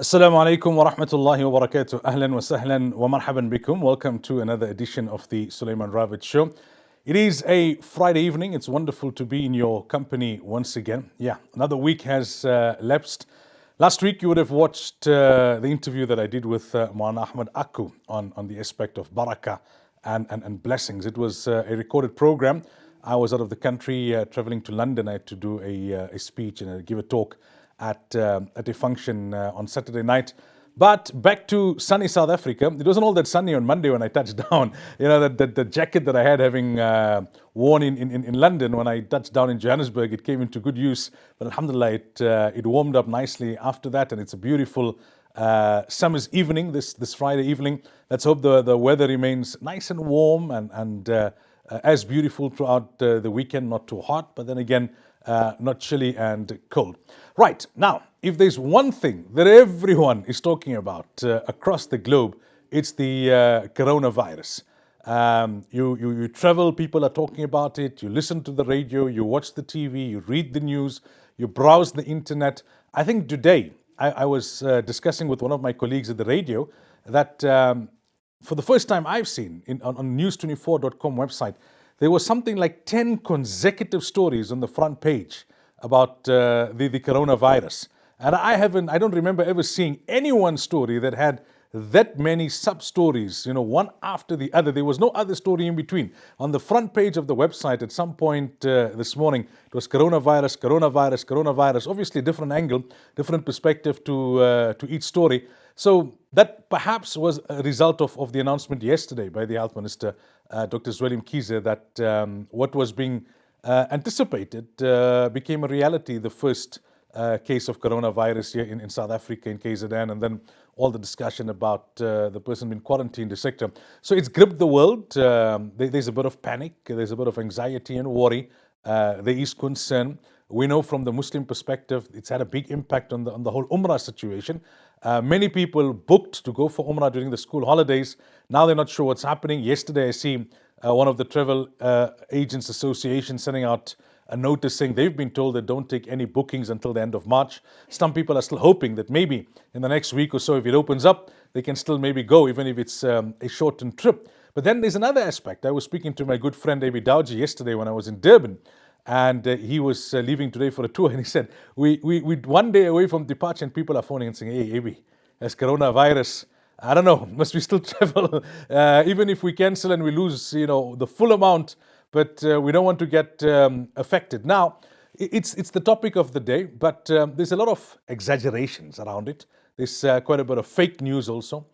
Assalamu alaikum wa rahmatullahi wa barakatuh. Ahlan wa sahlan wa marhaban bikum. Welcome to another edition of the Sulaimaan Ravat Show. It is a Friday evening. It's wonderful to be in your company once again. Yeah, another week has lapsed. Last week you would have watched the interview that I did with Moulana Ahmad Aku on the aspect of barakah and blessings. It was a recorded program. I was out of the country traveling to London. I had to do a speech and give a talk at a function on Saturday night. But back to sunny South Africa. It wasn't all that sunny on Monday when I touched down. You know, the jacket that I had having worn in London, when I touched down in Johannesburg, it came into good use. But alhamdulillah, it warmed up nicely after that, and it's a beautiful summer's evening, this Friday evening. Let's hope the weather remains nice and warm and as beautiful throughout the weekend, not too hot, but then again, not chilly and cold. Right, now, if there's one thing that everyone is talking about across the globe, it's the coronavirus. You travel, people are talking about it, you listen to the radio, you watch the TV, you read the news, you browse the internet. I think today, I was discussing with one of my colleagues at the radio that for the first time I've seen on news24.com website, there was something like 10 consecutive stories on the front page about the coronavirus. And I don't remember ever seeing any one story that had that many sub-stories, one after the other. There was no other story in between. On the front page of the website at some point this morning, it was coronavirus, coronavirus, coronavirus. Obviously, different angle, different perspective to each story. So that perhaps was a result of the announcement yesterday by the Health Minister, Dr. Zweli Mkhize, that what was being anticipated became a reality. The first case of coronavirus here in South Africa, in KZN, and then all the discussion about the person being quarantined, etc. So it's gripped the world. There's a bit of panic, there's a bit of anxiety and worry. There is concern. We know from the Muslim perspective, it's had a big impact on the whole Umrah situation. Many people booked to go for Umrah during the school holidays. Now they're not sure what's happening. Yesterday I see one of the travel agents association sending out a notice saying they've been told that don't take any bookings until the end of March. Some people are still hoping that maybe in the next week or so, if it opens up, they can still maybe go, even if it's a shortened trip. But then there's another aspect. I was speaking to my good friend Abi Dawji yesterday when I was in Durban, and he was leaving today for a tour, and he said, we one day away from departure, and people are phoning and saying, hey, Abi, there's coronavirus. I don't know, must we still travel? Even if we cancel and we lose, the full amount, but we don't want to get affected. Now, it's the topic of the day, but there's a lot of exaggerations around it. There's quite a bit of fake news also.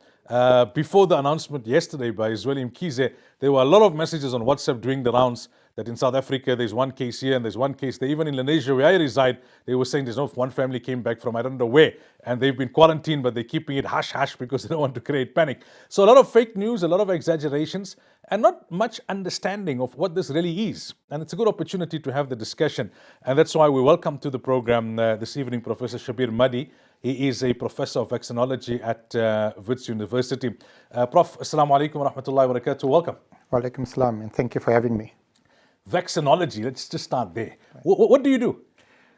Before the announcement yesterday by Zweli Mkhize, there were a lot of messages on WhatsApp doing the rounds that in South Africa there's one case here and there's one case there. Even in Indonesia where I reside, they were saying there's no one family came back from I don't know where, and they've been quarantined, but they're keeping it hush-hush because they don't want to create panic. So a lot of fake news, a lot of exaggerations, and not much understanding of what this really is. And it's a good opportunity to have the discussion. And that's why we welcome to the program this evening Professor Shabir Madhi. He is a professor of vaccinology at Wits University. Prof, assalamu alaikum wa rahmatullahi wa barakatuh. Welcome. Wa alaikum salam, and thank you for having me. Vaccinology, let's just start there. What do you do?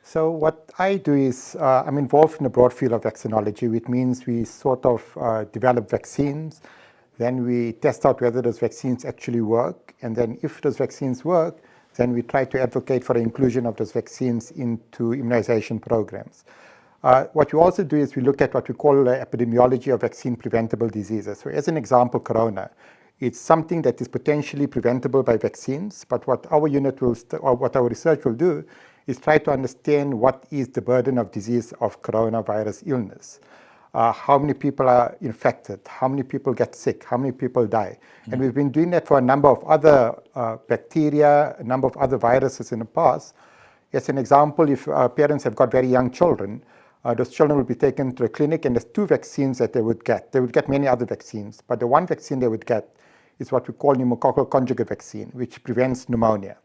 So what I do is I'm involved in the broad field of vaccinology, which means we sort of develop vaccines, then we test out whether those vaccines actually work, and then if those vaccines work, then we try to advocate for the inclusion of those vaccines into immunization programs. What we also do is we look at what we call the epidemiology of vaccine preventable diseases. So as an example, corona. It's something that is potentially preventable by vaccines, but what our unit will, or what our research will do, is try to understand what is the burden of disease of coronavirus illness. How many people are infected, how many people get sick, how many people die. And we've been doing that for a number of other bacteria, a number of other viruses in the past. As an example, if parents have got very young children, those children will be taken to a clinic, and there's two vaccines that they would get. They would get many other vaccines, but the one vaccine they would get is what we call pneumococcal conjugate vaccine, which prevents pneumonia.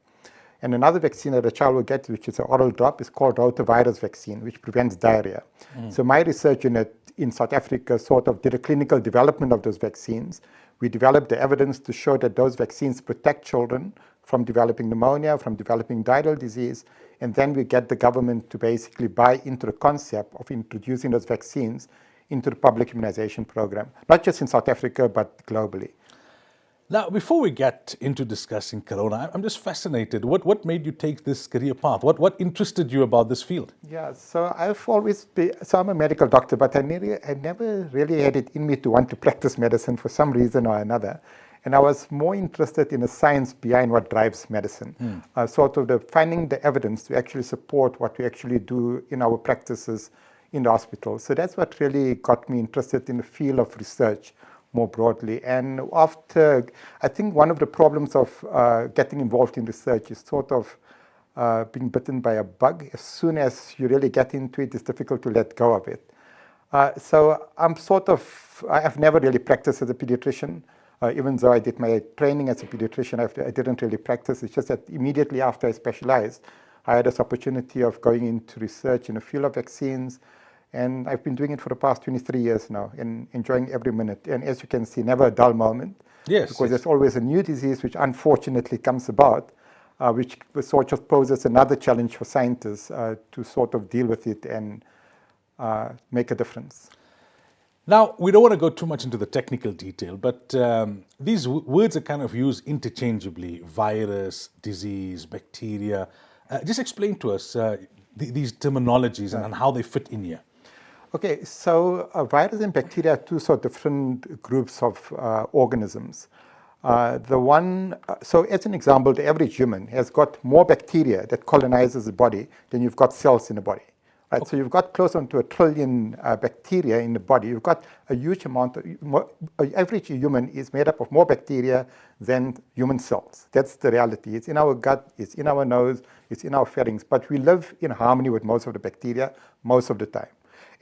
And another vaccine that a child will get, which is an oral drop, is called rotavirus vaccine, which prevents diarrhea. So my research unit in South Africa sort of did a clinical development of those vaccines. We developed the evidence to show that those vaccines protect children from developing pneumonia, from developing diarrheal disease, and then we get the government to basically buy into the concept of introducing those vaccines into the public immunization program, not just in South Africa, but globally. Now, before we get into discussing corona, I'm just fascinated. What made you take this career path? What interested you about this field? Yeah, so I'm a medical doctor, but I never really had it in me to want to practice medicine for some reason or another. And I was more interested in the science behind what drives medicine, sort of finding the evidence to actually support what we actually do in our practices in the hospital. So that's what really got me interested in the field of research more broadly. And after, I think one of the problems of getting involved in research is sort of being bitten by a bug. As soon as you really get into it, it's difficult to let go of it. So I've never really practiced as a pediatrician. Even though I did my training as a pediatrician, I didn't really practice. It's just that immediately after I specialized, I had this opportunity of going into research in the field of vaccines. And I've been doing it for the past 23 years now and enjoying every minute. And as you can see, never a dull moment. Yes. Because there's always a new disease which unfortunately comes about, which sort of poses another challenge for scientists to sort of deal with it and make a difference. Now, we don't want to go too much into the technical detail, but these words are kind of used interchangeably: virus, disease, bacteria. Just explain to us these terminologies and how they fit in here. Okay, so virus and bacteria are two sort of different groups of organisms. So as an example, the average human has got more bacteria that colonizes the body than you've got cells in the body. Right? Okay. So you've got close on to 1 trillion bacteria in the body. You've got a huge amount average human is made up of more bacteria than human cells. That's the reality. It's in our gut, it's in our nose, it's in our pharynx, but we live in harmony with most of the bacteria most of the time.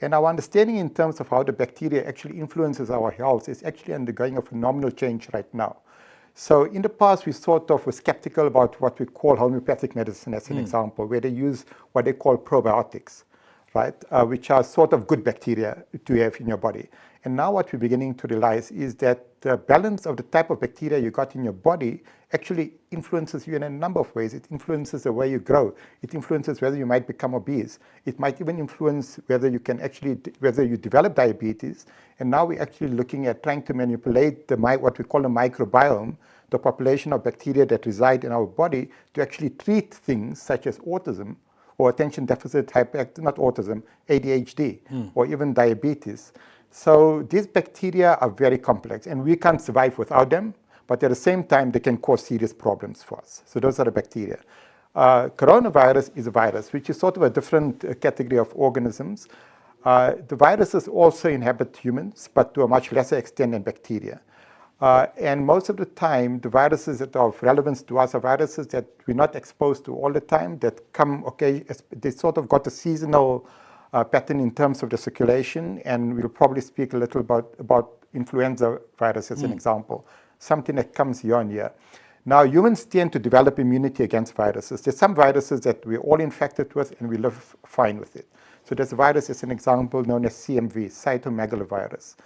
And our understanding in terms of how the bacteria actually influences our health is actually undergoing a phenomenal change right now. So in the past, we sort of were skeptical about what we call homeopathic medicine as an example, where they use what they call probiotics, right, which are sort of good bacteria to have in your body. And now what we're beginning to realize is that the balance of the type of bacteria you got in your body actually influences you in a number of ways. It influences the way you grow. It influences whether you might become obese. It might even influence whether you develop diabetes. And now we're actually looking at trying to manipulate what we call the microbiome, the population of bacteria that reside in our body, to actually treat things such as autism or attention deficit not autism, ADHD, or even diabetes. So these bacteria are very complex, and we can't survive without them, but at the same time, they can cause serious problems for us. So those are the bacteria. Coronavirus is a virus, which is sort of a different category of organisms. The viruses also inhabit humans, but to a much lesser extent than bacteria. And most of the time, the viruses that are of relevance to us are viruses that we're not exposed to all the time, that come, they sort of got a seasonal pattern in terms of the circulation, and we'll probably speak a little about influenza virus as an example, something that comes year on year. Now, humans tend to develop immunity against viruses. There's some viruses that we're all infected with, and we live fine with it. So there's a virus, as an example, known as CMV, cytomegalovirus,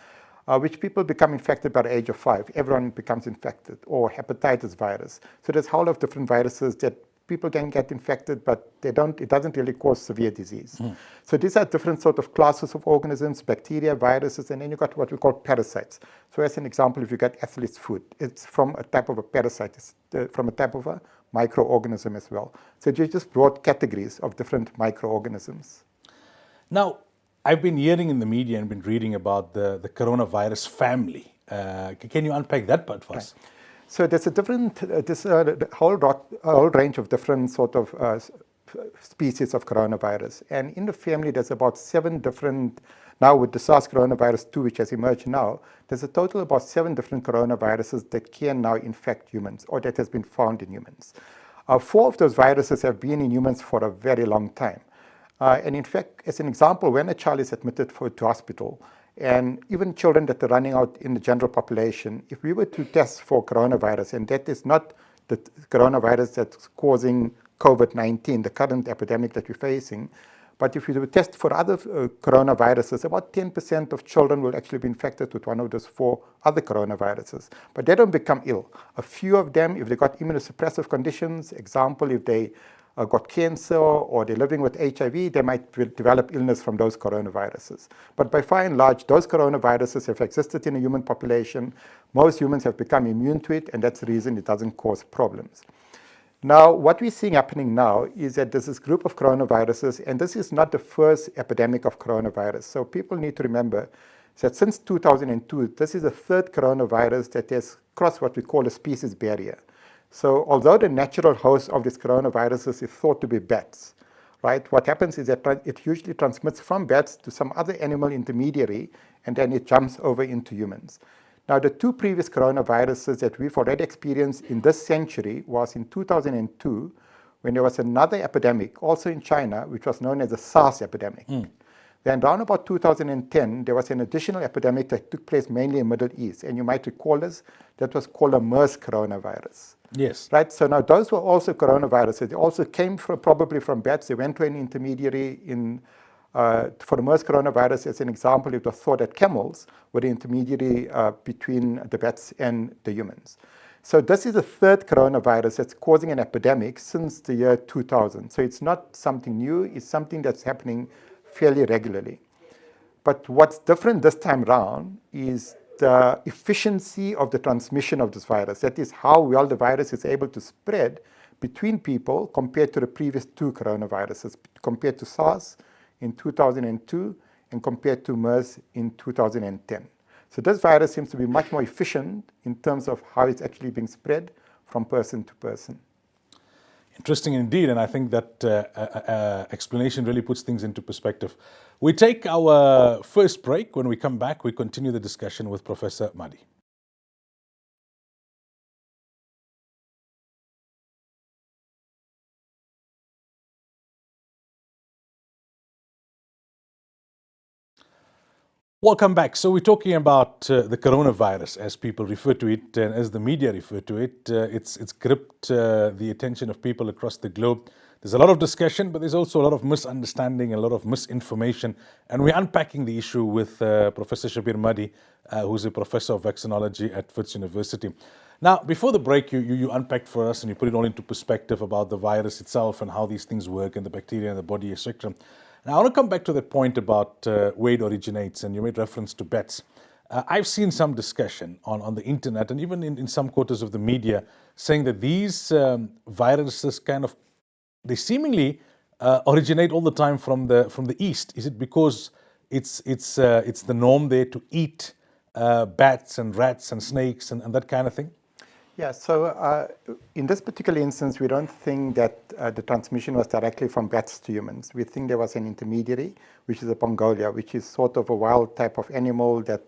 which people become infected by the age of 5. Everyone becomes infected, or hepatitis virus. So there's a whole lot of different viruses that people can get infected, but it doesn't really cause severe disease. So these are different sort of classes of organisms: bacteria, viruses, and then you've got what we call parasites. So as an example, if you get athlete's foot, it's from a type of a parasite, it's from a type of a microorganism as well. So they're just broad categories of different microorganisms. Now, I've been hearing in the media and been reading about the coronavirus family. Can you unpack that part for us? So there's a whole range of different sort of species of coronavirus. And in the family, there's about 7 different, now with the SARS coronavirus 2, which has emerged now, there's a total of about 7 different coronaviruses that can now infect humans, or that has been found in humans. 4 of those viruses have been in humans for a very long time. And in fact, as an example, when a child is admitted to hospital, and even children that are running out in the general population, if we were to test for coronavirus, and that is not the coronavirus that's causing COVID-19, the current epidemic that we're facing, but if we were to test for other coronaviruses, about 10% of children will actually be infected with one of those 4 other coronaviruses. But they don't become ill. A few of them, if they got immunosuppressive conditions, example, if they got cancer or they're living with HIV, they might develop illness from those coronaviruses. But by far and large, those coronaviruses have existed in a human population. Most humans have become immune to it, and that's the reason it doesn't cause problems. Now, what we're seeing happening now is that there's this group of coronaviruses, and this is not the first epidemic of coronavirus. So people need to remember that since 2002, this is the third coronavirus that has crossed what we call a species barrier. So although the natural host of these coronaviruses is thought to be bats, right, what happens is that it usually transmits from bats to some other animal intermediary, and then it jumps over into humans. Now, the two previous coronaviruses that we've already experienced in this century was in 2002, when there was another epidemic, also in China, which was known as the SARS epidemic. Then around about 2010, there was an additional epidemic that took place mainly in the Middle East. And you might recall this, that was called a MERS coronavirus. Yes. Right, so now those were also coronaviruses. They also came probably from bats. They went to an intermediary for the MERS coronavirus, as an example, it was thought that camels were the intermediary between the bats and the humans. So this is the third coronavirus that's causing an epidemic since the year 2000. So it's not something new, it's something that's happening fairly regularly. But what's different this time around is the efficiency of the transmission of this virus. That is how well the virus is able to spread between people compared to the previous two coronaviruses, compared to SARS in 2002 and compared to MERS in 2010. So this virus seems to be much more efficient in terms of how it's actually being spread from person to person. Interesting indeed, and I think that explanation really puts things into perspective. We take our first break. When we come back, we continue the discussion with Professor Madi. Welcome back. So we're talking about the coronavirus, as people refer to it, and as the media refer to it. It's gripped the attention of people across the globe. There's a lot of discussion, but there's also a lot of misunderstanding and a lot of misinformation. And we're unpacking the issue with Professor Shabir Madi, who's a professor of vaccinology at Wits University. Now, before the break, you unpacked for us and you put it all into perspective about the virus itself and how these things work and the bacteria in the body, etc. Now, I want to come back to the point about where it originates, and you made reference to bats. I've seen some discussion on the internet and even in some quarters of the media saying that these viruses they seemingly originate all the time from the East. Is it because it's the norm there to eat bats and rats and snakes and that kind of thing? Yeah, so in this particular instance, we don't think that the transmission was directly from bats to humans. We think there was an intermediary, which is a Pongolia, which is sort of a wild type of animal that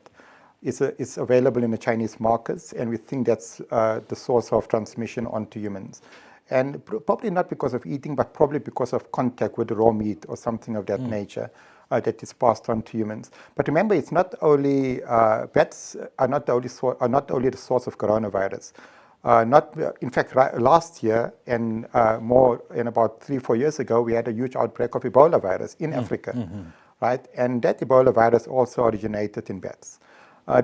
is available in the Chinese markets, and we think that's the source of transmission onto humans. And probably not because of eating, but probably because of contact with the raw meat or something of that nature. That is passed on to humans. But remember, it's not only bats are not the only source of coronavirus. In fact, last year and about 3-4 years ago, we had a huge outbreak of Ebola virus in Africa, right? And that Ebola virus also originated in bats.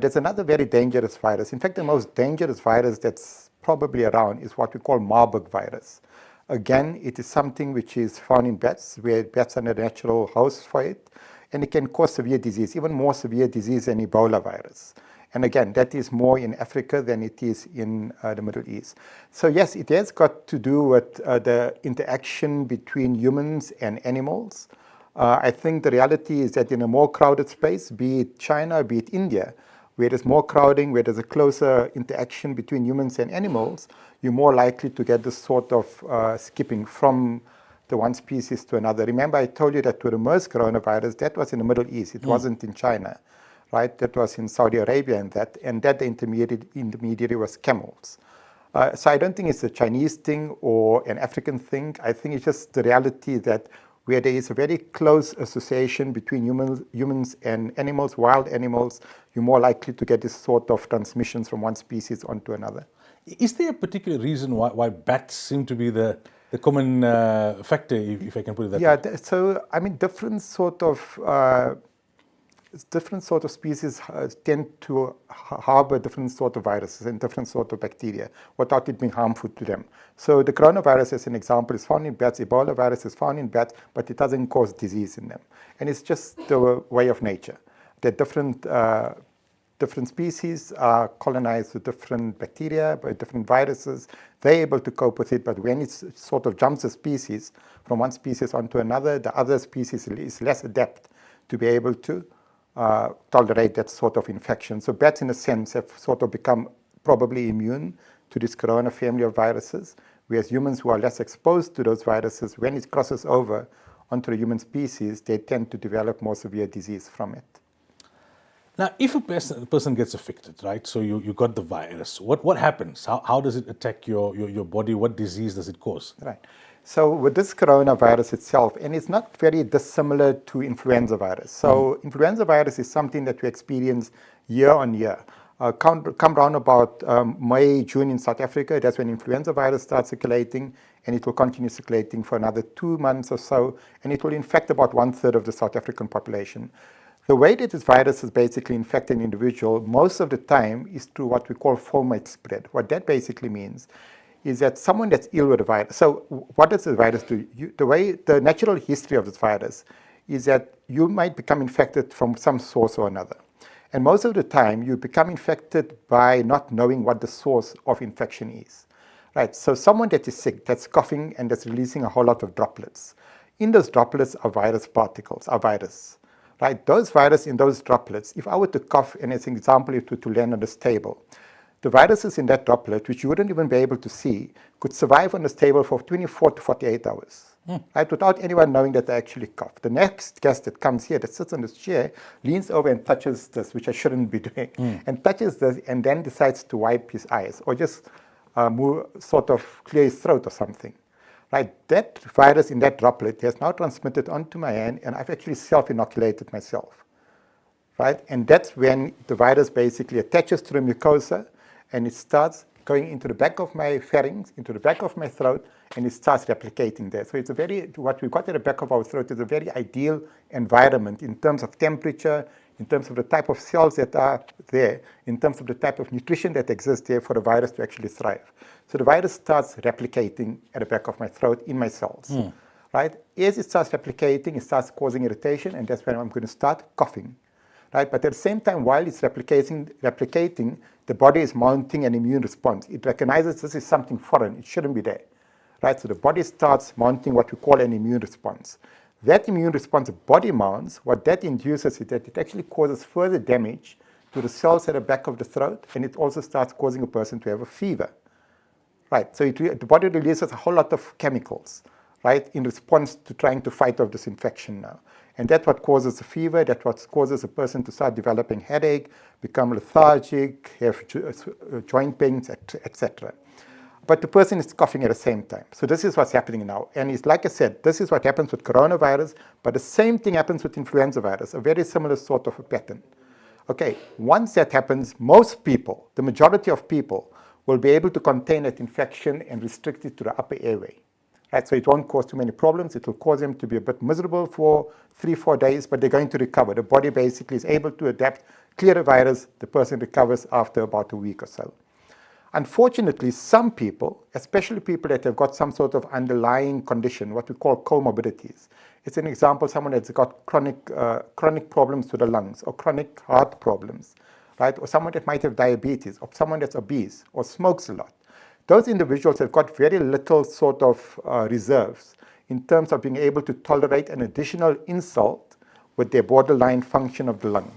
There's another very dangerous virus. In fact, the most dangerous virus that's probably around is what we call Marburg virus. Again, it is something which is found in bats, where bats are the natural host for it, and it can cause severe disease, even more severe disease than Ebola virus. And again, that is more in Africa than it is in the Middle East. So yes, it has got to do with the interaction between humans and animals. I think the reality is that in a more crowded space, be it China, be it India, where there's more crowding, where there's a closer interaction between humans and animals, you're more likely to get this sort of skipping from the one species to another. Remember, I told you that with the MERS coronavirus, that was in the Middle East. It wasn't in China, right? That was in Saudi Arabia and that the intermediary was camels. So I don't think it's a Chinese thing or an African thing. I think it's just the reality that where there is a very close association between humans and animals, wild animals, you're more likely to get this sort of transmissions from one species onto another. Is there a particular reason why bats seem to be the common factor, if I can put it that way? Yeah, so I mean, different sort of different sort of species tend to harbor different sort of viruses and different sort of bacteria without it being harmful to them. So the coronavirus, as an example, is found in bats. Ebola virus is found in bats, but it doesn't cause disease in them. And it's just the way of nature. The different species are colonized with different bacteria, by different viruses. They're able to cope with it, but when it sort of jumps a species from one species onto another, the other species is less adept to be able to tolerate that sort of infection. So bats, in a sense, have sort of become probably immune to this corona family of viruses, whereas humans who are less exposed to those viruses, when it crosses over onto the human species, they tend to develop more severe disease from it. Now, if a person gets affected, right, so you got the virus, what happens? How does it attack your body? What disease does it cause? Right. So with this coronavirus itself, and it's not very dissimilar to influenza virus. So influenza virus is something that we experience year on year. Come round about May, June in South Africa, that's when influenza virus starts circulating, and it will continue circulating for another 2 months or so, and it will infect about 1/3 of the South African population. The way that this virus is basically infecting an individual most of the time is through what we call fomite spread. What that basically means is that someone that's ill with the virus, so what does the virus do? The natural history of this virus is that you might become infected from some source or another. And most of the time, you become infected by not knowing what the source of infection is. Right? So someone that is sick, that's coughing and that's releasing a whole lot of droplets. In those droplets are virus particles, are virus. Right? Those virus in those droplets, if I were to cough, and as an example, if to land on this table, the viruses in that droplet, which you wouldn't even be able to see, could survive on this table for 24 to 48 hours, right? Without anyone knowing that they actually cough. The next guest that comes here, that sits on this chair, leans over and touches this, which I shouldn't be doing, and touches this, and then decides to wipe his eyes, or just sort of clear his throat or something. Right, that virus in that droplet has now transmitted onto my hand, and I've actually self-inoculated myself. Right, and that's when the virus basically attaches to the mucosa, and it starts going into the back of my pharynx, into the back of my throat, and it starts replicating there. So it's what we've got at the back of our throat is a very ideal environment in terms of temperature, in terms of the type of cells that are there, in terms of the type of nutrition that exists there for the virus to actually thrive. So the virus starts replicating at the back of my throat in my cells, right? As it starts replicating, it starts causing irritation, and that's when I'm going to start coughing, right? But at the same time, while it's replicating, the body is mounting an immune response. It recognizes this is something foreign. It shouldn't be there, right? So the body starts mounting what we call an immune response. That immune response the body mounts, what that induces is that it actually causes further damage to the cells at the back of the throat, and it also starts causing a person to have a fever. Right, so the body releases a whole lot of chemicals, right, in response to trying to fight off this infection now. And that's what causes the fever, that's what causes a person to start developing headache, become lethargic, have joint pains, etc. But the person is coughing at the same time. So this is what's happening now. And it's like I said, this is what happens with coronavirus, but the same thing happens with influenza virus, a very similar sort of a pattern. Okay, once that happens, most people, the majority of people, will be able to contain that infection and restrict it to the upper airway. Right? So it won't cause too many problems. It will cause them to be a bit miserable for 3-4 days, but they're going to recover. The body basically is able to adapt, clear the virus. The person recovers after about a week or so. Unfortunately, some people, especially people that have got some sort of underlying condition, what we call comorbidities. It's an example, someone that's got chronic problems to the lungs or chronic heart problems, right? Or someone that might have diabetes, or someone that's obese, or smokes a lot. Those individuals have got very little sort of reserves in terms of being able to tolerate an additional insult with their borderline function of the lung.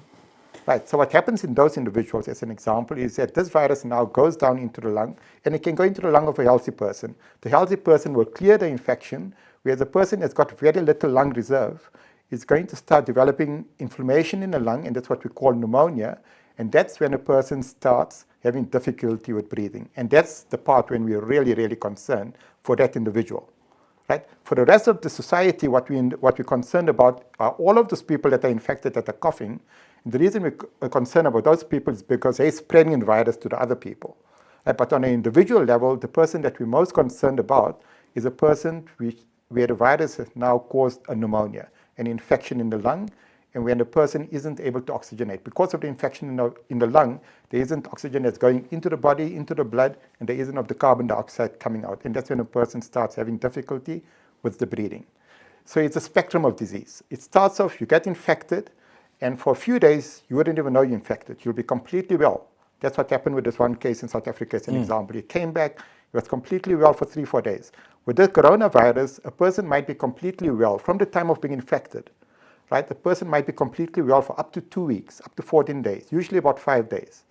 Right, so what happens in those individuals, as an example, is that this virus now goes down into the lung, and it can go into the lung of a healthy person. The healthy person will clear the infection, whereas the person that's got very little lung reserve is going to start developing inflammation in the lung, and that's what we call pneumonia. And that's when a person starts having difficulty with breathing. And that's the part when we're really, really concerned for that individual. Right? For the rest of the society, what we're concerned about are all of those people that are infected that are coughing. And the reason we're concerned about those people is because they're spreading the virus to the other people. Right? But on an individual level, the person that we're most concerned about is a person where the virus has now caused a pneumonia, an infection in the lung, and when the person isn't able to oxygenate. Because of the infection in the lung, there isn't oxygen that's going into the body, into the blood, and there isn't of the carbon dioxide coming out. And that's when a person starts having difficulty with the breathing. So it's a spectrum of disease. It starts off, you get infected, and for a few days, you wouldn't even know you're infected. You'll be completely well. That's what happened with this one case in South Africa as an example. He came back, he was completely well for 3-4 days. With the coronavirus, a person might be completely well from the time of being infected, right? The person might be completely well for up to 2 weeks, up to 14 days, usually about 5 days.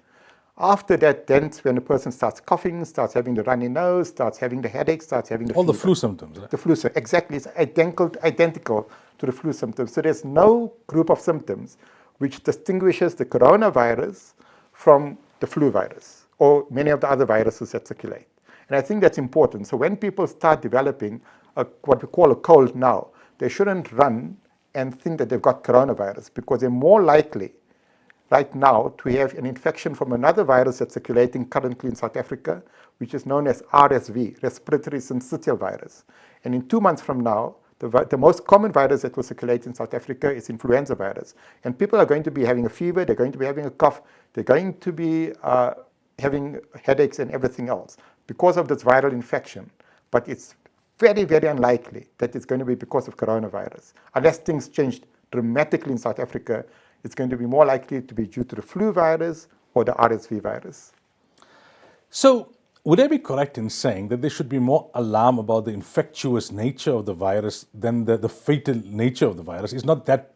After that, then when the person starts coughing, starts having the runny nose, starts having the headache, starts having the All fever. the flu symptoms, right? The flu symptoms, exactly. It's identical to the flu symptoms. So there's no group of symptoms which distinguishes the coronavirus from the flu virus or many of the other viruses that circulate. And I think that's important. So when people start developing what we call a cold now, they shouldn't run and think that they've got coronavirus, because they're more likely right now to have an infection from another virus that's circulating currently in South Africa, which is known as RSV, respiratory syncytial virus. And in 2 months from now, the most common virus that will circulate in South Africa is influenza virus. And people are going to be having a fever, they're going to be having a cough, they're going to be having headaches and everything else because of this viral infection. But it's very, very unlikely that it's going to be because of coronavirus. Unless things change dramatically in South Africa, it's going to be more likely to be due to the flu virus or the RSV virus. So, would I be correct in saying that there should be more alarm about the infectious nature of the virus than the fatal nature of the virus? It's not that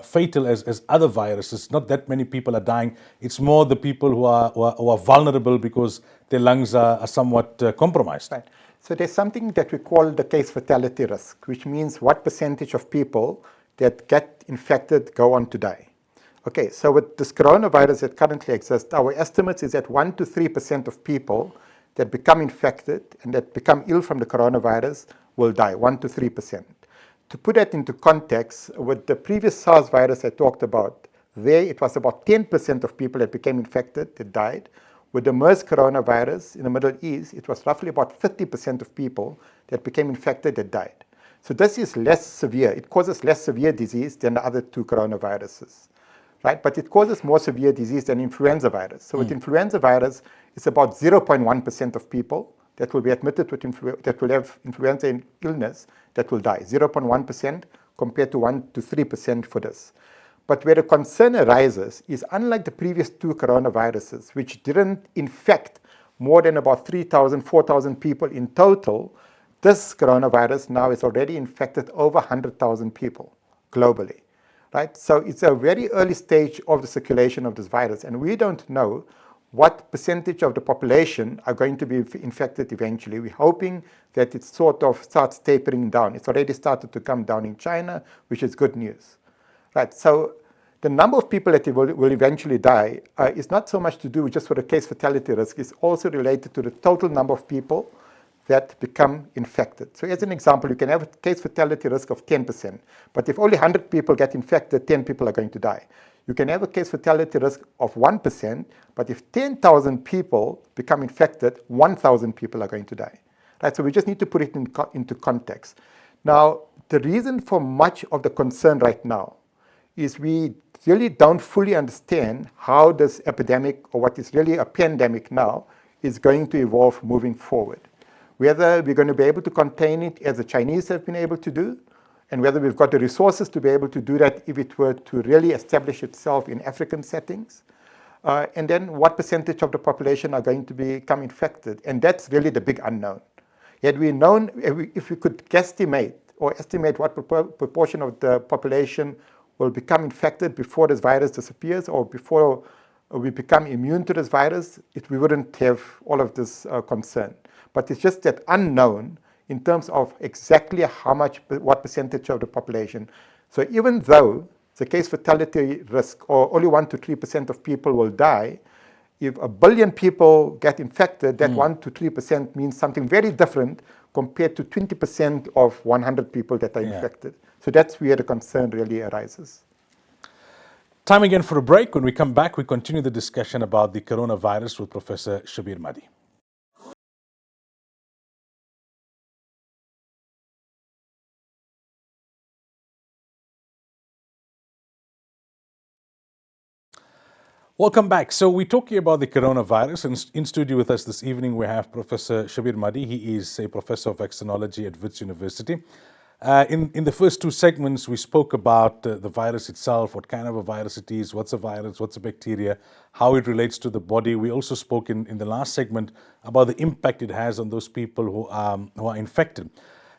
fatal as other viruses. Not that many people are dying. It's more the people who are vulnerable because their lungs are somewhat compromised. Right. So there's something that we call the case fatality risk, which means what percentage of people that get infected go on to die. Okay, so with this coronavirus that currently exists, our estimate is that 1 to 3% of people that become infected and that become ill from the coronavirus will die, 1 to 3%. To put that into context, with the previous SARS virus I talked about, there it was about 10% of people that became infected that died. With the MERS coronavirus in the Middle East, it was roughly about 50% of people that became infected that died. So this is less severe. It causes less severe disease than the other two coronaviruses, right? But it causes more severe disease than influenza virus. So with influenza virus, it's about 0.1% of people that will be admitted with that will have influenza illness that will die, 0.1% compared to 1 to 3% for this. But where the concern arises is, unlike the previous two coronaviruses, which didn't infect more than about 3,000, 4,000 people in total, this coronavirus now has already infected over 100,000 people globally, right? So it's a very early stage of the circulation of this virus, and we don't know what percentage of the population are going to be infected eventually. We're hoping that it sort of starts tapering down. It's already started to come down in China, which is good news. Right, so the number of people that will eventually die is not so much to do just with the case fatality risk. It's also related to the total number of people that become infected. So as an example, you can have a case fatality risk of 10%, but if only 100 people get infected, 10 people are going to die. You can have a case fatality risk of 1%, but if 10,000 people become infected, 1,000 people are going to die. Right, so we just need to put it into context. Now, the reason for much of the concern right now is we really don't fully understand how this epidemic, or what is really a pandemic now, is going to evolve moving forward. Whether we're going to be able to contain it as the Chinese have been able to do, and whether we've got the resources to be able to do that if it were to really establish itself in African settings, and then what percentage of the population are going to become infected. And that's really the big unknown. Had we known, if we could guesstimate or estimate what proportion of the population will become infected before this virus disappears or before we become immune to this virus, we wouldn't have all of this concern. But it's just that unknown in terms of exactly what percentage of the population. So even though the case fatality risk, or only 1 to 3% of people will die, if 1 billion people get infected, that 1 to 3% means something very different compared to 20% of 100 people that are infected. So that's where the concern really arises. Time again for a break. When we come back, we continue the discussion about the coronavirus with Professor Shabir Madhi. Welcome back. So we're talking about the coronavirus, and in studio with us this evening we have Professor Shabir Madi. He is a professor of vaccinology at Wits University. In the first two segments, we spoke about the virus itself, what kind of a virus it is, what's a virus, what's a bacteria, how it relates to the body. We also spoke in the last segment about the impact it has on those people who are infected.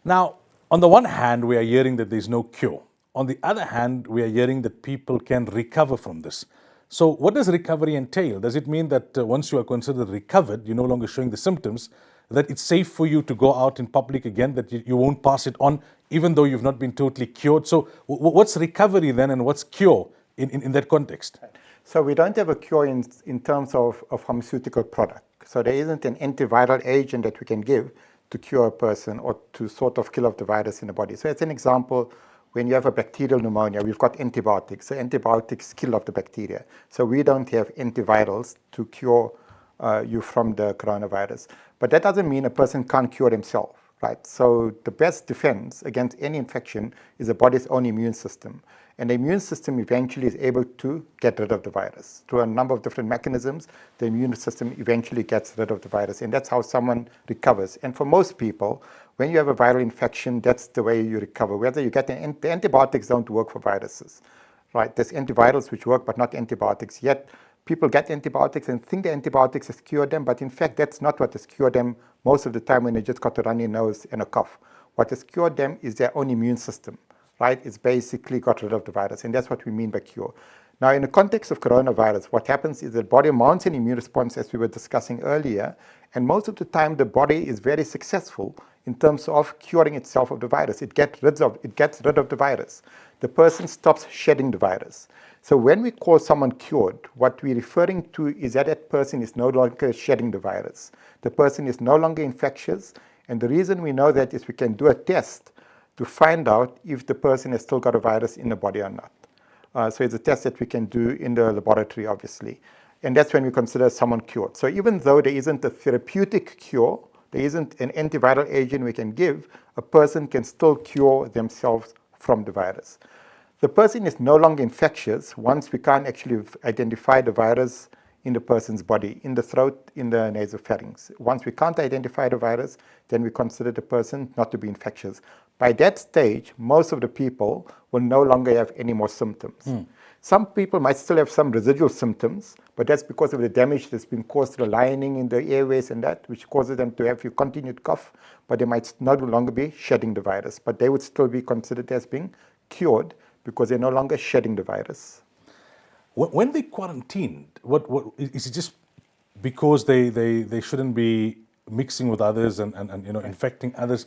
Now, on the one hand, we are hearing that there's no cure. On the other hand, we are hearing that people can recover from this. So what does recovery entail? Does it mean that once you are considered recovered, you're no longer showing the symptoms, that it's safe for you to go out in public again, that you won't pass it on, even though you've not been totally cured? So what's recovery then, and what's cure in that context? So we don't have a cure in terms of a pharmaceutical product. So there isn't an antiviral agent that we can give to cure a person or to sort of kill off the virus in the body. So as an example, when you have a bacterial pneumonia, we've got antibiotics. So antibiotics kill off the bacteria. So we don't have antivirals to cure you from the coronavirus. But that doesn't mean a person can't cure himself, right? So the best defense against any infection is the body's own immune system. And the immune system eventually is able to get rid of the virus. Through a number of different mechanisms, the immune system eventually gets rid of the virus. And that's how someone recovers. And for most people, when you have a viral infection, that's the way you recover. Whether you get the antibiotics don't work for viruses, right? There's antivirals which work, but not antibiotics. Yet people get antibiotics and think the antibiotics has cured them, but in fact, that's not what has cured them most of the time when they just got a runny nose and a cough. What has cured them is their own immune system, right? It's basically got rid of the virus, and that's what we mean by cure. Now, in the context of coronavirus, what happens is the body mounts an immune response, as we were discussing earlier, and most of the time the body is very successful in terms of curing itself of the virus. It gets rid of the virus. The person stops shedding the virus. So when we call someone cured, what we're referring to is that that person is no longer shedding the virus. The person is no longer infectious, and the reason we know that is we can do a test to find out if the person has still got a virus in the body or not. So it's a test that we can do in the laboratory, obviously. And that's when we consider someone cured. So even though there isn't a therapeutic cure, there isn't an antiviral agent we can give, a person can still cure themselves from the virus. The person is no longer infectious once we can't actually identify the virus in the person's body, in the throat, in the nasopharynx. Once we can't identify the virus, then we consider the person not to be infectious. By that stage, most of the people will no longer have any more symptoms. Some people might still have some residual symptoms, but that's because of the damage that's been caused to the lining in the airways and that, which causes them to have a continued cough, but they might no longer be shedding the virus. But they would still be considered as being cured because they're no longer shedding the virus. When they quarantined, what is it just because they shouldn't be mixing with others and infecting others?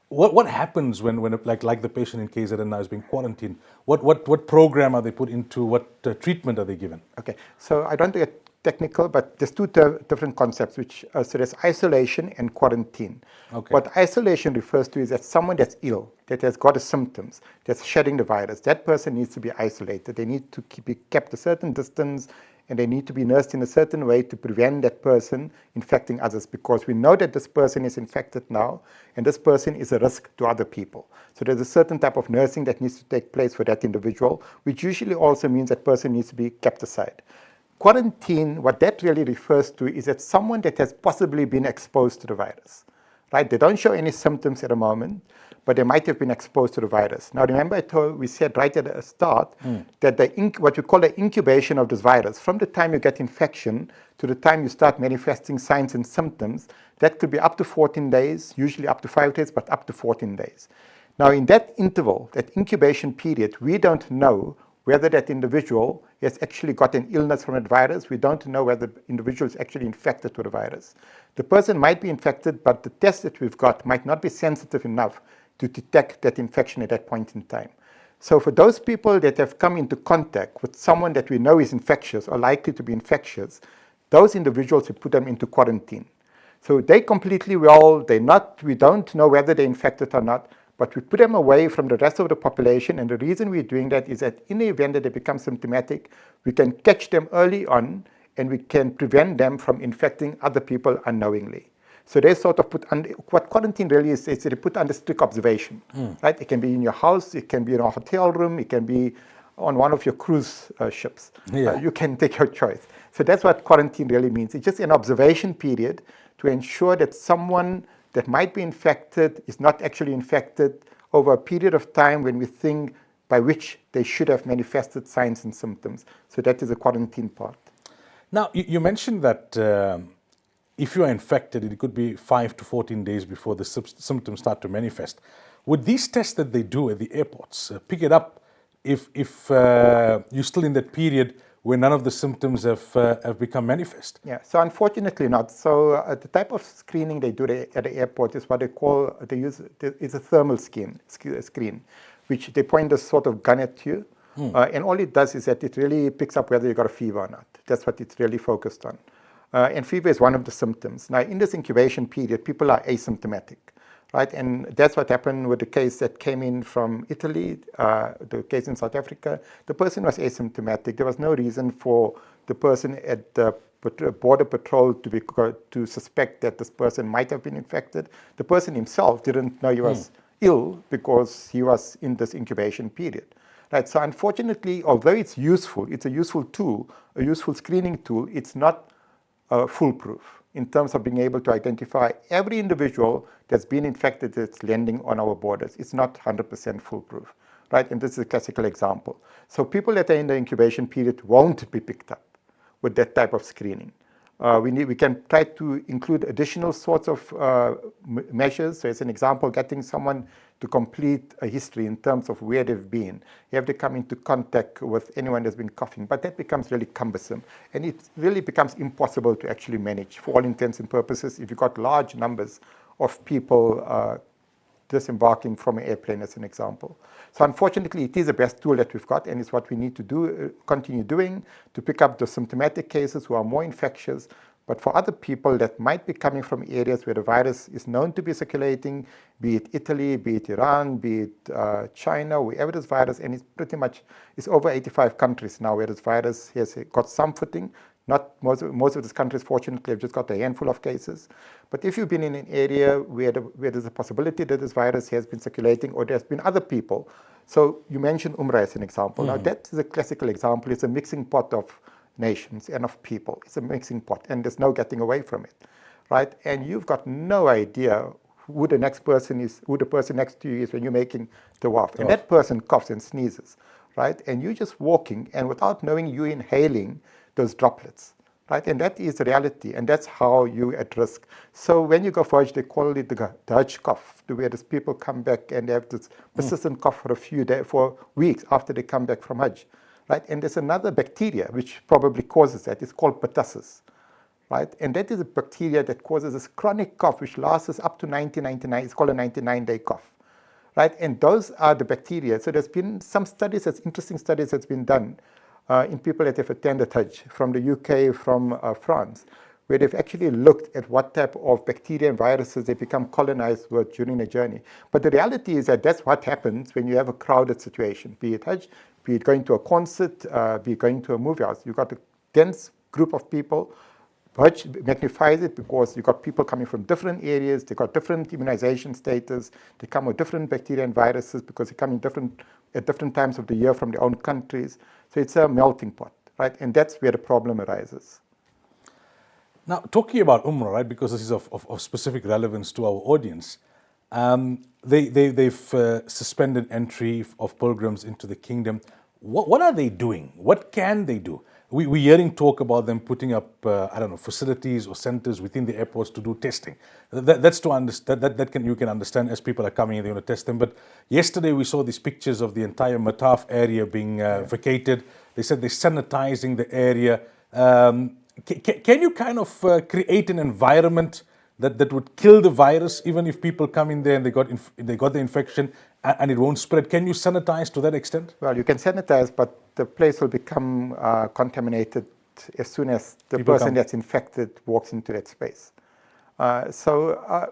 What happens when like the patient in KZN now is being quarantined? What program are they put into? What treatment are they given? Okay, so I don't get technical, but there's two different concepts. So there's isolation and quarantine. Okay. What isolation refers to is that someone that's ill, that has got the symptoms, that's shedding the virus, that person needs to be isolated. They need to be kept a certain distance, and they need to be nursed in a certain way to prevent that person infecting others, because we know that this person is infected now, and this person is a risk to other people. So there's a certain type of nursing that needs to take place for that individual, which usually also means that person needs to be kept aside. Quarantine, what that really refers to is that someone that has possibly been exposed to the virus, right? They don't show any symptoms at the moment, but they might have been exposed to the virus. Now, remember we said right at the start that what we call the incubation of this virus, from the time you get infection to the time you start manifesting signs and symptoms, that could be up to 14 days, usually up to 5 days, but up to 14 days. Now, in that interval, that incubation period, we don't know whether that individual has actually got an illness from that virus. We don't know whether the individual is actually infected with the virus. The person might be infected, but the test that we've got might not be sensitive enough to detect that infection at that point in time. So for those people that have come into contact with someone that we know is infectious or likely to be infectious, those individuals, we put them into quarantine. So they're completely well, we don't know whether they're infected or not, but we put them away from the rest of the population, and the reason we're doing that is that in the event that they become symptomatic, we can catch them early on, and we can prevent them from infecting other people unknowingly. So they sort of put under, what quarantine really is they put under strict observation, right? It can be in your house, it can be in a hotel room, it can be on one of your cruise ships. Yeah. You can take your choice. So that's what quarantine really means. It's just an observation period to ensure that someone that might be infected is not actually infected over a period of time when we think by which they should have manifested signs and symptoms. So that is the quarantine part. Now, you mentioned that if you are infected, it could be 5 to 14 days before the symptoms start to manifest. Would these tests that they do at the airports pick it up if you're still in that period where none of the symptoms have become manifest? Yeah, so unfortunately not. So the type of screening they do at the airport is what it's a thermal screen, which they point a sort of gun at you. And all it does is that it really picks up whether you got a fever or not. That's what it's really focused on. And fever is one of the symptoms. Now, in this incubation period, people are asymptomatic, right? And that's what happened with the case that came in from Italy, the case in South Africa. The person was asymptomatic. There was no reason for the person at the border patrol to suspect that this person might have been infected. The person himself didn't know he was ill because he was in this incubation period. Right, so unfortunately, although it's useful, it's a useful tool, a useful screening tool, it's not foolproof in terms of being able to identify every individual that's been infected that's landing on our borders. It's not 100% foolproof, right? And this is a classical example. So people that are in the incubation period won't be picked up with that type of screening. We can try to include additional sorts of measures. So as an example, getting someone to complete a history in terms of where they've been. You have to come into contact with anyone that's been coughing, but that becomes really cumbersome. And it really becomes impossible to actually manage for all intents and purposes if you've got large numbers of people disembarking from an airplane, as an example. So unfortunately, it is the best tool that we've got, and it's what we need to do, continue doing to pick up the symptomatic cases who are more infectious. But for other people that might be coming from areas where the virus is known to be circulating, be it Italy, be it Iran, be it China, wherever this virus, and it's over 85 countries now where this virus has got some footing. Not most of these countries, fortunately, have just got a handful of cases. But if you've been in an area where there's a possibility that this virus has been circulating, or there's been other people, so you mentioned Umrah as an example. Now that is a classical example. It's a mixing pot of nations and of people. It's a mixing pot, and there's no getting away from it, right? And you've got no idea who the next person is, who the person next to you is when you're making the waf. And that person coughs and sneezes, right? And you're just walking, and without knowing, you're inhaling those droplets, right? And that is the reality, and that's how you're at risk. So when you go for Hajj, they call it the Hajj cough, where these people come back and they have this persistent cough for a few days, for weeks after they come back from Hajj, right? And there's another bacteria which probably causes that. It's called pertussis, right? And that is a bacteria that causes this chronic cough which lasts up to 1999. It's called a 99-day cough, right? And those are the bacteria. So there's been some studies, interesting studies that's been done in people that have attended Hajj from the UK, from France, where they've actually looked at what type of bacteria and viruses they become colonized with during the journey. But the reality is that that's what happens when you have a crowded situation, be it Hajj, be it going to a concert, be it going to a movie house. You've got a dense group of people. Hajj magnifies it because you've got people coming from different areas, they've got different immunization status, they come with different bacteria and viruses because they come in at different times of the year from their own countries. So it's a melting pot, right? And that's where the problem arises. Now, talking about Umrah, right, because this is of specific relevance to our audience, they've suspended entry of pilgrims into the kingdom. What are they doing? What can they do? We're hearing talk about them putting up, facilities or centers within the airports to do testing. That's to understand. You can understand as people are coming and they want to test them. But yesterday we saw these pictures of the entire Mataf area being vacated. They said they're sanitizing the area. Can you kind of create an environment that would kill the virus, even if people come in there and they got the infection and it won't spread? Can you sanitize to that extent? Well, you can sanitize, but the place will become contaminated as soon as the person that's infected walks into that space. So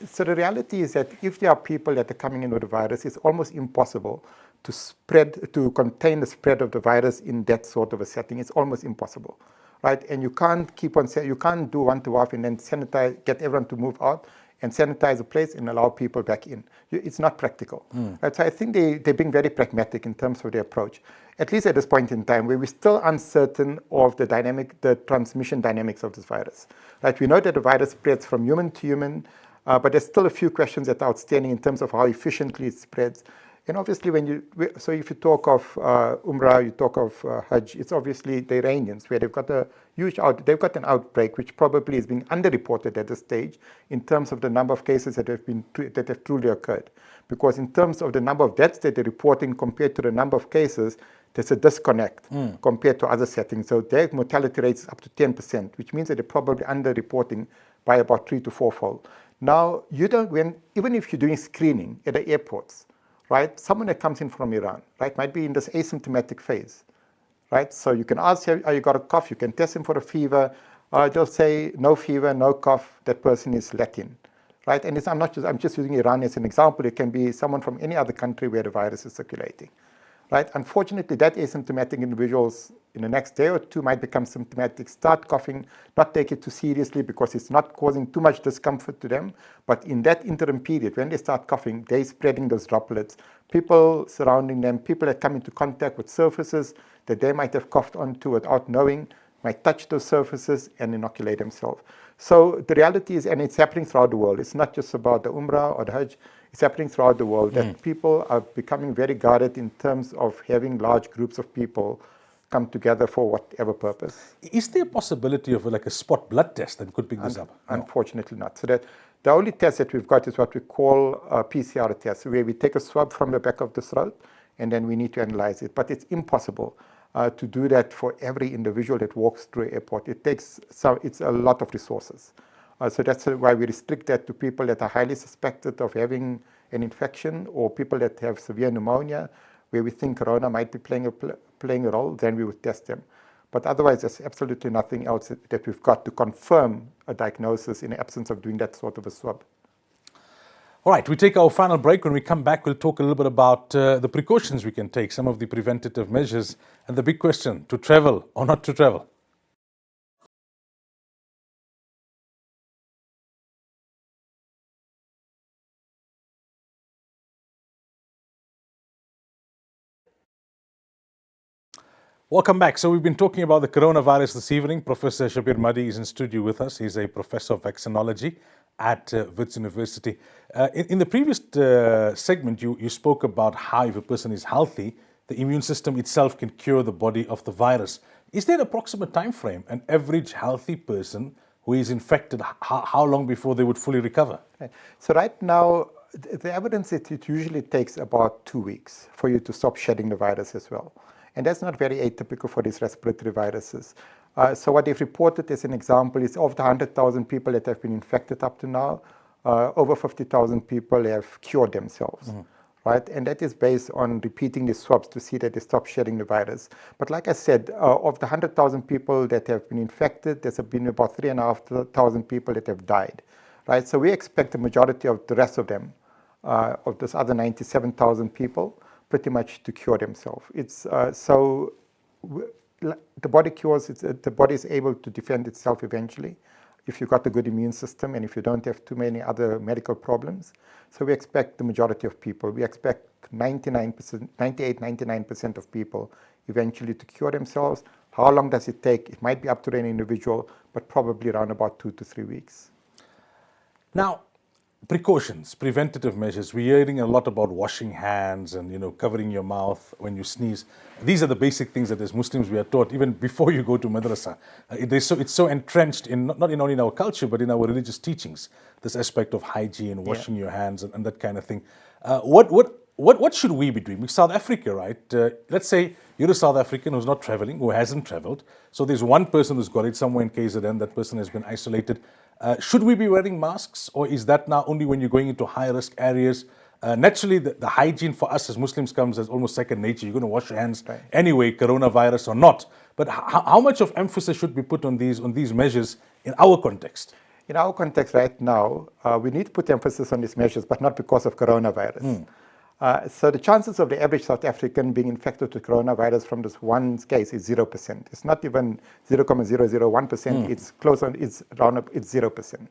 the reality is that if there are people that are coming in with the virus, it's almost impossible to contain the spread of the virus in that sort of a setting. It's almost impossible, right? And you can't keep on saying, you can't do one to off and then sanitize, get everyone to move out, and sanitize the place and allow people back in. It's not practical. Right? So I think they're being very pragmatic in terms of their approach, at least at this point in time, where we're still uncertain of the transmission dynamics of this virus. Right? We know that the virus spreads from human to human, but there's still a few questions that are outstanding in terms of how efficiently it spreads. And obviously, so if you talk of Umrah, you talk of Hajj, it's obviously the Iranians, where they've got an outbreak which probably is being underreported at this stage in terms of the number of cases that have truly occurred. Because in terms of the number of deaths that they're reporting compared to the number of cases, there's a disconnect compared to other settings. So their mortality rate is up to 10%, which means that they're probably underreporting by about 3 to 4-fold. Now, even if you're doing screening at the airports, right? Someone that comes in from Iran, right, might be in this asymptomatic phase, right? So you can ask, "Are you got a cough?" You can test him for a fever. They'll say, "No fever, no cough." That person is let in, right? And I'm just using Iran as an example. It can be someone from any other country where the virus is circulating, right? Unfortunately, that asymptomatic individuals in the next day or two might become symptomatic, start coughing, not take it too seriously because it's not causing too much discomfort to them. But in that interim period, when they start coughing, they're spreading those droplets. People surrounding them, people that come into contact with surfaces that they might have coughed onto without knowing, might touch those surfaces and inoculate themselves. So the reality is, and it's happening throughout the world, it's not just about the Umrah or the Hajj, it's happening throughout the world, that people are becoming very guarded in terms of having large groups of people come together for whatever purpose. Is there a possibility of like a spot blood test that could pick this up? Unfortunately not. So that the only test that we've got is what we call a PCR test, where we take a swab from the back of the throat and then we need to analyze it. But it's impossible to do that for every individual that walks through an airport. It's a lot of resources. So that's why we restrict that to people that are highly suspected of having an infection or people that have severe pneumonia, where we think corona might be playing a role, then we would test them. But otherwise, there's absolutely nothing else that we've got to confirm a diagnosis in the absence of doing that sort of a swab. All right, we take our final break. When we come back, we'll talk a little bit about the precautions we can take, some of the preventative measures, and the big question, to travel or not to travel. Welcome back. So we've been talking about the coronavirus this evening. Professor Shabir Madhi is in studio with us. He's a professor of vaccinology at Wits University. In the previous segment, you spoke about how if a person is healthy, the immune system itself can cure the body of the virus. Is there an approximate time frame, an average healthy person who is infected, how long before they would fully recover? Okay. So right now, the evidence is it usually takes about 2 weeks for you to stop shedding the virus as well. And that's not very atypical for these respiratory viruses. So what they've reported as an example is of the 100,000 people that have been infected up to now, over 50,000 people have cured themselves, right? And that is based on repeating the swabs to see that they stop shedding the virus. But like I said, of the 100,000 people that have been infected, there's been about 3,500 people that have died, right? So we expect the majority of the rest of them, of those other 97,000 people, pretty much to cure themselves. The body cures, the body is able to defend itself eventually if you've got a good immune system and if you don't have too many other medical problems. So we expect the majority of people, we expect 99% of people eventually to cure themselves. How long does it take? It might be up to an individual, but probably around about 2 to 3 weeks. Now, precautions, preventative measures. We're hearing a lot about washing hands and covering your mouth when you sneeze. These are the basic things that as Muslims we are taught even before you go to madrasa. It's so entrenched in not only in our culture but in our religious teachings. This aspect of hygiene, washing your hands, and that kind of thing. What should we be doing? South Africa, right? Let's say you're a South African who's not traveling, who hasn't traveled. So there's one person who's got it somewhere in KZN. That person has been isolated. Should we be wearing masks, or is that now only when you're going into high-risk areas? Naturally, the hygiene for us as Muslims comes as almost second nature. You're going to wash your hands anyway, coronavirus or not. But how much of emphasis should be put on these measures in our context? In our context right now, we need to put emphasis on these measures, but not because of coronavirus. So the chances of the average South African being infected with coronavirus from this one case is 0%. It's not even 0.001%. It's close on. It's 0%.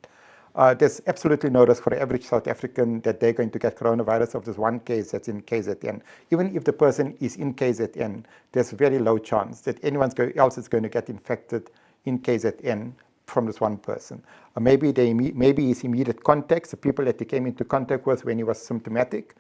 there's absolutely no risk for the average South African that they're going to get coronavirus of this one case that's in KZN. Even if the person is in KZN, there's very low chance that anyone else is going to get infected in KZN from this one person. Maybe his immediate contacts, the people that he came into contact with when he was symptomatic,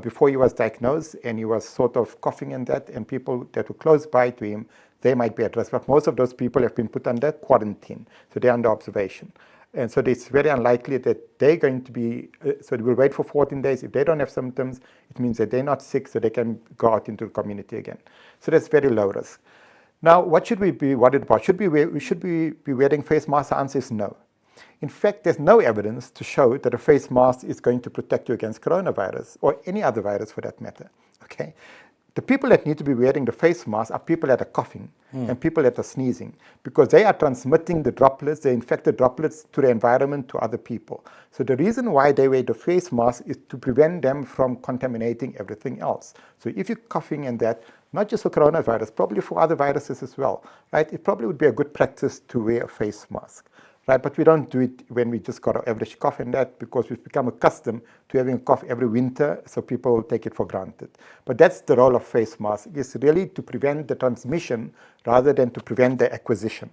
before he was diagnosed, and he was sort of coughing and that, and people that were close by to him, they might be at risk. But most of those people have been put under quarantine, so they're under observation. And so it's very unlikely that they're going to be, so we'll wait for 14 days. If they don't have symptoms, it means that they're not sick, so they can go out into the community again. So that's very low risk. Now, what should we be worried about? Should we be wearing face masks? The answer is no. In fact, there's no evidence to show that a face mask is going to protect you against coronavirus or any other virus for that matter. Okay? The people that need to be wearing the face mask are people that are coughing and people that are sneezing, because they are transmitting the droplets, the infected droplets, to the environment, to other people. So the reason why they wear the face mask is to prevent them from contaminating everything else. So if you're coughing and that, not just for coronavirus, probably for other viruses as well, right? It probably would be a good practice to wear a face mask. Right, but we don't do it when we just got an average cough and that, because we've become accustomed to having a cough every winter, so people take it for granted. But that's the role of face mask, is really to prevent the transmission rather than to prevent the acquisition.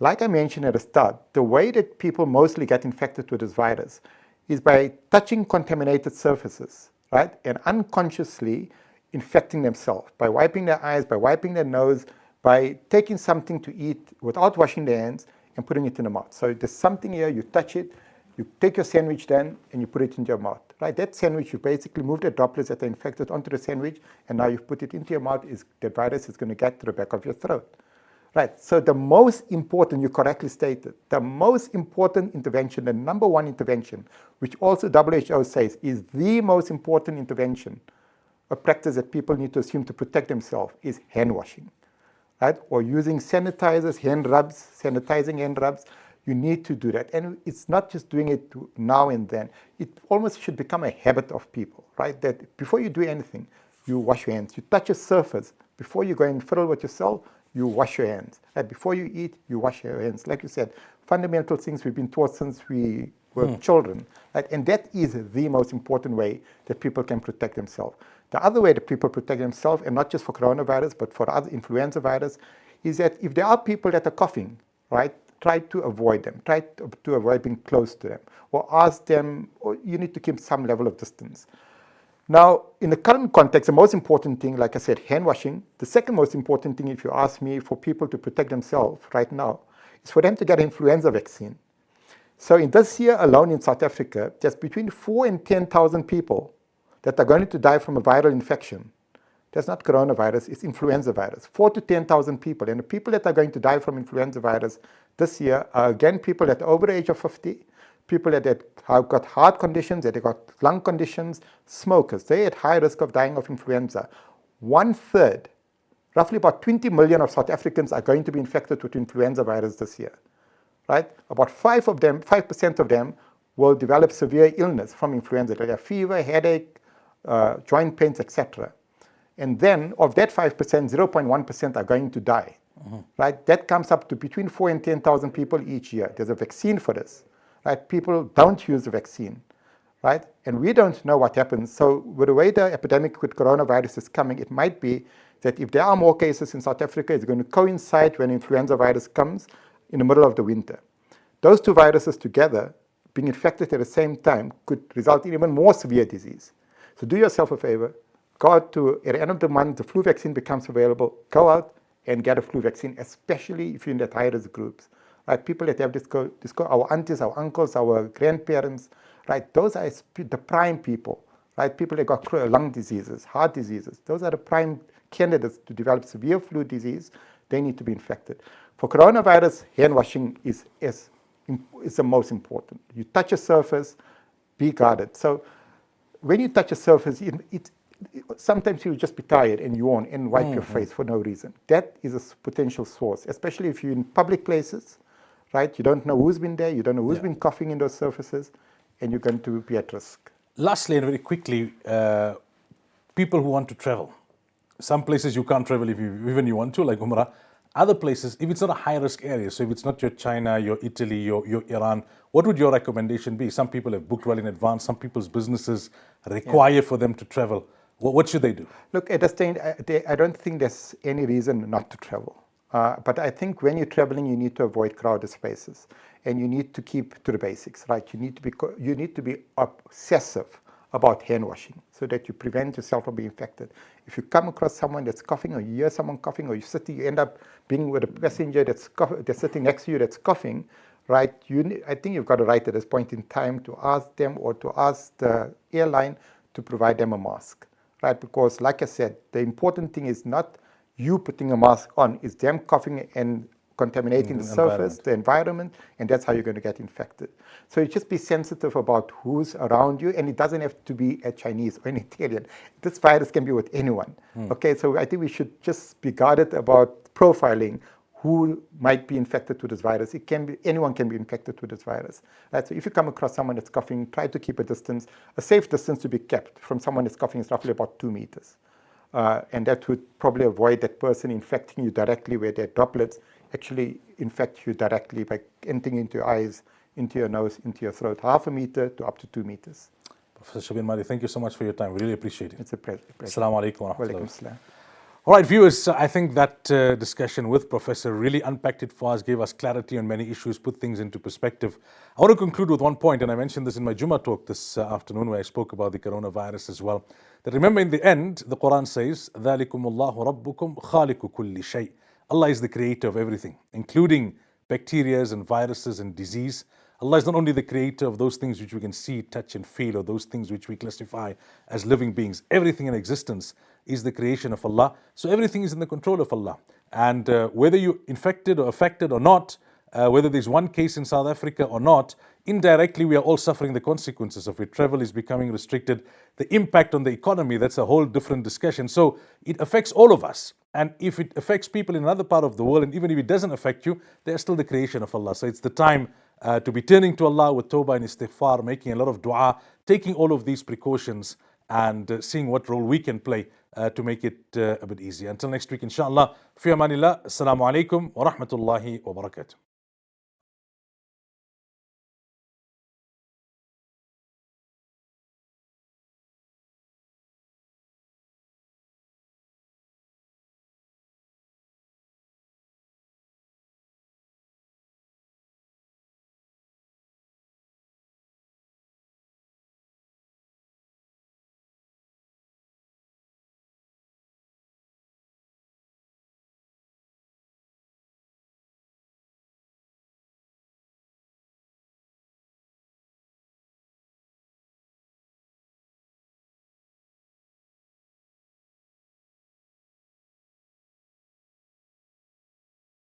Like I mentioned at the start, the way that people mostly get infected with this virus is by touching contaminated surfaces, right, and unconsciously infecting themselves by wiping their eyes, by wiping their nose, by taking something to eat without washing their hands, and putting it in the mouth. So there's something here, you touch it, you take your sandwich then, and you put it into your mouth. Right? That sandwich, you basically move the droplets that are infected onto the sandwich, and now you put it into your mouth, the virus is going to get to the back of your throat. Right? So the most important, you correctly stated, the most important intervention, the number one intervention, which also WHO says is the most important intervention, a practice that people need to assume to protect themselves, is hand washing. Right? Or using sanitizers, hand rubs, sanitizing hand rubs. You need to do that. And it's not just doing it now and then. It almost should become a habit of people, right? That before you do anything, you wash your hands. You touch a surface. Before you go and fiddle with yourself, you wash your hands. Right? Before you eat, you wash your hands. Like you said, fundamental things we've been taught since we were children. Right? And that is the most important way that people can protect themselves. The other way that people protect themselves, and not just for coronavirus, but for other influenza virus, is that if there are people that are coughing, right, try to avoid them. Try to avoid being close to them. Or ask them, or you need to keep some level of distance. Now, in the current context, the most important thing, like I said, hand washing. The second most important thing, if you ask me, for people to protect themselves right now, is for them to get an influenza vaccine. So in this year alone in South Africa, there's between 4,000 and 10,000 people that are going to die from a viral infection. That's not coronavirus, it's influenza virus. 4,000 to 10,000 people. And the people that are going to die from influenza virus this year are, again, people that are over the age of 50, people that have got heart conditions, that have got lung conditions, smokers. They're at high risk of dying of influenza. 1/3, roughly about 20 million of South Africans are going to be infected with influenza virus this year. Right? About 5% of them will develop severe illness from influenza. They'll have fever, headache, joint pains, etc. And then of that 5%, 0.1% are going to die. Right? That comes up to between 4,000 and 10,000 people each year. There's a vaccine for this. Right? People don't use the vaccine. Right? And we don't know what happens. So with the way the epidemic with coronavirus is coming, it might be that if there are more cases in South Africa, it's going to coincide when influenza virus comes in the middle of the winter. Those two viruses together, being infected at the same time, could result in even more severe disease. So do yourself a favor, go out to, at the end of the month, the flu vaccine becomes available, go out and get a flu vaccine, especially if you're in that high-risk groups. Right? People that have this, our aunties, our uncles, our grandparents, right? Those are the prime people, right? People that got lung diseases, heart diseases. Those are the prime candidates to develop severe flu disease. They need to be infected. For coronavirus, hand washing is the most important. You touch a surface, be guarded. So when you touch a surface, sometimes you'll just be tired and yawn and wipe your face for no reason. That is a potential source, especially if you're in public places, right? You don't know who's been there, you don't know who's been coughing in those surfaces, and you're going to be at risk. Lastly, and very quickly, people who want to travel. Some places you can't travel if even you want to, like Umrah. other places, if it's not a high-risk area, so if it's not your China, your Italy, your Iran, what would your recommendation be? Some people have booked well in advance. Some people's businesses require for them to travel. What should they do? Look, at this stage, I don't think there's any reason not to travel. But I think when you're traveling, you need to avoid crowded spaces, and you need to keep to the basics, right? You need to be obsessive about hand washing so that you prevent yourself from being infected. If you come across someone that's coughing, or you hear someone coughing, or you end up being with a passenger that's sitting next to you that's coughing, right? I think you've got a right at this point in time to ask them or to ask the airline to provide them a mask, right? Because like I said, the important thing is not you putting a mask on, is them coughing and contaminating the surface, the environment, and that's how you're going to get infected. So you just be sensitive about who's around you, and it doesn't have to be a Chinese or an Italian. This virus can be with anyone. Okay, so I think we should just be guarded about profiling who might be infected with this virus. Anyone can be infected with this virus. Right? So if you come across someone that's coughing, try to keep a distance. A safe distance to be kept from someone that's coughing is roughly about 2 meters. And that would probably avoid that person infecting you directly, where their droplets actually infect you directly by entering into your eyes, into your nose, into your throat, 0.5 meter to up to 2 meters. Professor Shabir Madi, thank you so much for your time. We really appreciate it. It's a pleasure. Assalamu alaikum wa rahmatullahi. Walaikum salam. All right, viewers, I think that discussion with Professor really unpacked it for us, gave us clarity on many issues, put things into perspective. I want to conclude with one point, and I mentioned this in my Jummah talk this afternoon, where I spoke about the coronavirus as well. That remember, in the end, the Quran says, ذَلِكُمُ اللَّهُ رَبُّكُمْ خَالِقُ كُلِّ شَيْءٍ. Allah is the creator of everything, including bacteria and viruses and disease. Allah is not only the creator of those things which we can see, touch and feel, or those things which we classify as living beings. Everything in existence is the creation of Allah. So everything is in the control of Allah. And whether you're infected or affected or not, whether there's one case in South Africa or not, indirectly we are all suffering the consequences of it. Travel is becoming restricted. The impact on the economy, that's a whole different discussion. So it affects all of us. And if it affects people in another part of the world, and even if it doesn't affect you, they are still the creation of Allah. So it's the time to be turning to Allah with tawbah and istighfar, making a lot of dua, taking all of these precautions, and seeing what role we can play to make it a bit easier. Until next week, inshallah. Fi amanillah. Assalamu alaikum wa rahmatullahi wa barakatuh.